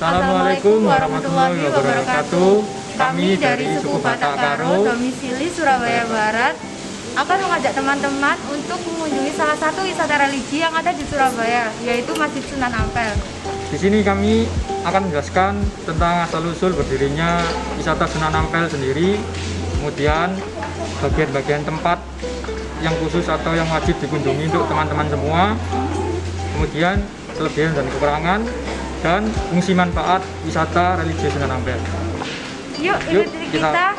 Assalamualaikum warahmatullahi wabarakatuh. Kami dari suku Batak Karo, domisili Surabaya Barat, akan mengajak teman-teman untuk mengunjungi salah satu wisata religi yang ada di Surabaya, yaitu Masjid Sunan Ampel. Di sini kami akan menjelaskan tentang asal-usul berdirinya wisata Sunan Ampel sendiri, kemudian bagian-bagian tempat yang khusus atau yang wajib dikunjungi untuk teman-teman semua, kemudian kelebihan dan kekurangan, dan fungsi manfaat wisata religi Sunan Ampel. Yuk kita.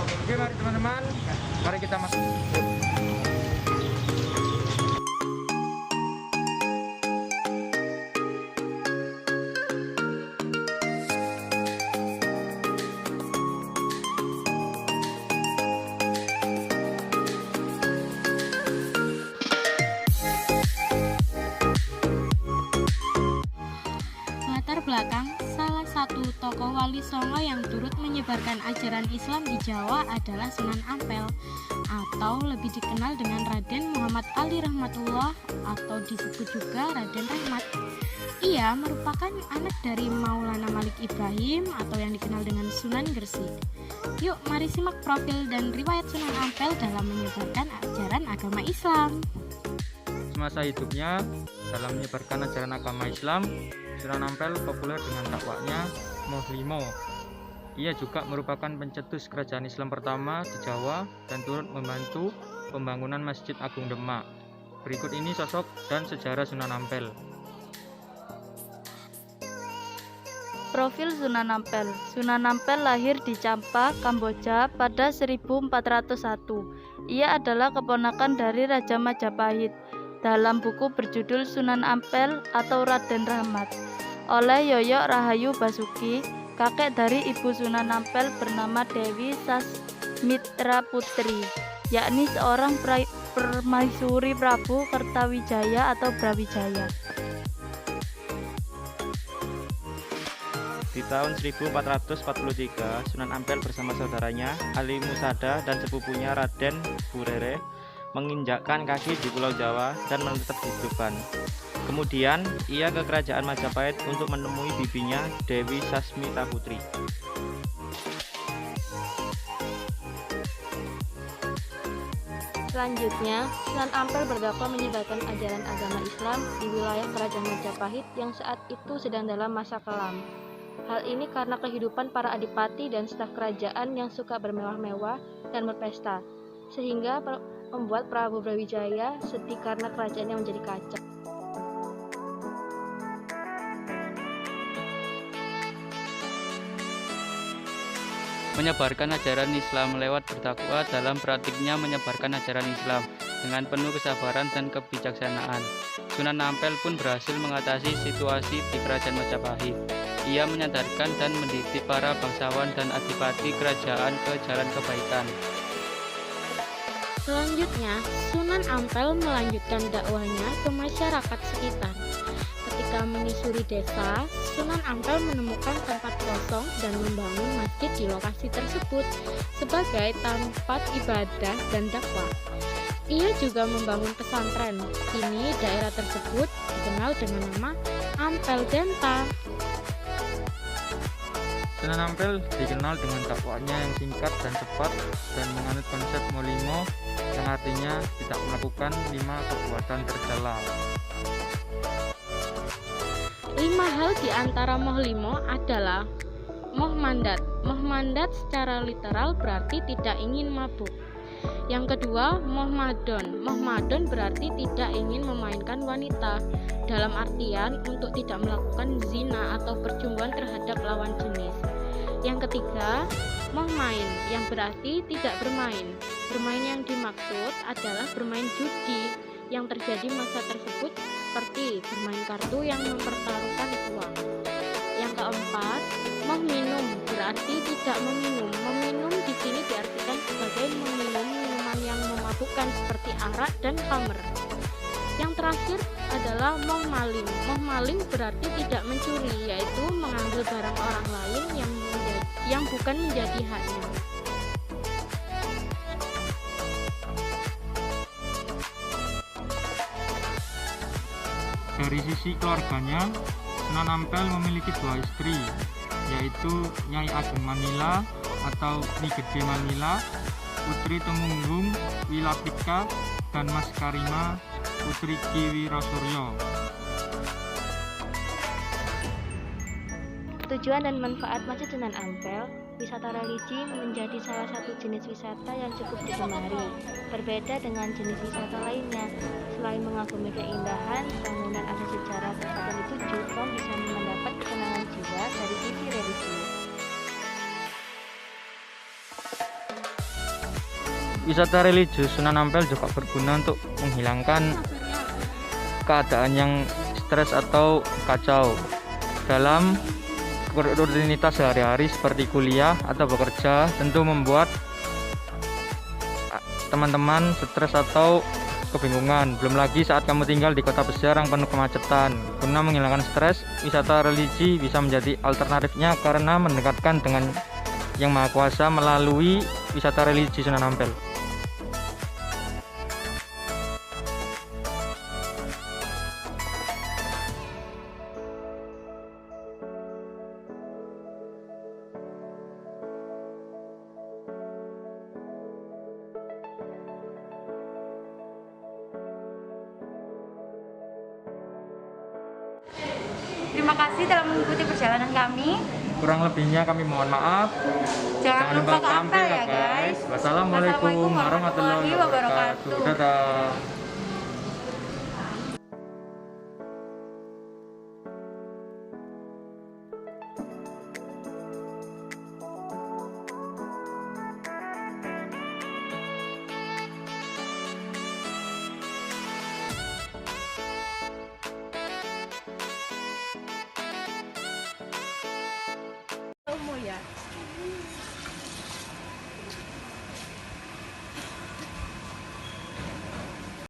Oke, mari teman-teman, mari kita masuk. Latar belakang salah satu tokoh wali songo yang turut menyebarkan ajaran Islam di Jawa adalah Sunan Ampel, atau lebih dikenal dengan Raden Muhammad Ali Rahmatullah atau disebut juga Raden Rahmat. Ia merupakan anak dari Maulana Malik Ibrahim atau yang dikenal dengan Sunan Gresik. Yuk mari simak profil dan riwayat Sunan Ampel dalam menyebarkan ajaran agama Islam. Semasa hidupnya dalam menyebarkan ajaran agama Islam, Sunan Ampel populer dengan dakwahnya Moh Limo. Ia juga merupakan pencetus kerajaan Islam pertama di Jawa dan turut membantu pembangunan Masjid Agung Demak. Berikut ini sosok dan sejarah Sunan Ampel. Profil Sunan Ampel. Sunan Ampel lahir di Champa, Kamboja pada 1401. Ia adalah keponakan dari Raja Majapahit. Dalam buku berjudul Sunan Ampel atau Raden Rahmat oleh Yoyok Rahayu Basuki, kakek dari ibu Sunan Ampel bernama Dewi Sasmitra Putri, yakni seorang permaisuri Prabu Kertawijaya atau Brawijaya. Di tahun 1443, Sunan Ampel bersama saudaranya Ali Musada dan sepupunya Raden Burere menginjakkan kaki di Pulau Jawa dan menetap di Tuban. Kemudian ia ke kerajaan Majapahit untuk menemui bibinya Dewi Sasmita Putri. Selanjutnya, Sunan Ampel berdakwah menyebarkan ajaran agama Islam di wilayah kerajaan Majapahit yang saat itu sedang dalam masa kelam. Hal ini karena kehidupan para adipati dan staf kerajaan yang suka bermewah-mewah dan berpesta, sehingga membuat Prabu Brawijaya sedih karena kerajaannya menjadi kacau. Menyebarkan ajaran Islam lewat berdakwah dalam praktiknya menyebarkan ajaran Islam dengan penuh kesabaran dan kebijaksanaan. Sunan Ampel pun berhasil mengatasi situasi di kerajaan Majapahit. Ia menyadarkan dan mendidik para bangsawan dan adipati kerajaan ke jalan kebaikan. Selanjutnya, Sunan Ampel melanjutkan dakwahnya ke masyarakat sekitar. Ketika menyusuri desa, Sunan Ampel menemukan tempat kosong dan membangun masjid di lokasi tersebut sebagai tempat ibadah dan dakwah. Ia juga membangun pesantren. Kini daerah tersebut dikenal dengan nama Ampel Denta. Sunan Ampel dikenal dengan dakwahnya yang singkat dan cepat dan menganut konsep Molimo yang artinya tidak melakukan 5 perbuatan tercela. 5 hal di antara Moh Limo adalah Moh Mandat. Moh Mandat secara literal berarti tidak ingin mabuk. Yang kedua, Moh Madon. Moh Madon berarti tidak ingin memainkan wanita, dalam artian untuk tidak melakukan zina atau percumbuan terhadap lawan jenis. Yang ketiga, Moh Main, yang berarti tidak bermain. Bermain yang dimaksud adalah bermain judi yang terjadi masa tersebut, seperti bermain kartu yang mempertaruhkan uang. Yang keempat, Moh Minum berarti tidak meminum. Meminum di sini diartikan sebagai meminum minuman yang memabukkan seperti arak dan khamr. Yang terakhir adalah Moh Maling. Moh Maling berarti tidak mencuri, yaitu mengambil barang orang lain yang bukan menjadi haknya. dari sisi keluarganya, Sunan Ampel memiliki 2 istri, yaitu Nyai Ageng Manila atau Nyi Gede Manila, Putri Temunggung Wilapika, dan Mas Karima, Putri Ki Wirasuryo. Tujuan dan manfaat Masjid Sunan Ampel, wisata religi menjadi salah satu jenis wisata yang cukup digemari. Berbeda dengan jenis wisata lainnya, selain mengagumi keindahan, bangunan ada sejarah tersebut itu juga bisa mendapat ketenangan jiwa dari sisi religi. Wisata religius Sunan Ampel juga berguna untuk menghilangkan keadaan yang stres atau kacau dalam rutinitas sehari-hari seperti kuliah atau bekerja. Tentu membuat teman-teman stres atau kebingungan. Belum lagi saat kamu tinggal di kota besar yang penuh kemacetan. Guna menghilangkan stres, wisata religi bisa menjadi alternatifnya karena mendekatkan dengan Yang Maha Kuasa melalui wisata religi Sunan Ampel. Terima kasih telah mengikuti perjalanan kami. Kurang lebihnya kami mohon maaf. Jangan lupa ke Ampel ya guys. Wassalamualaikum warahmatullahi wabarakatuh. Dadah. Umum ya.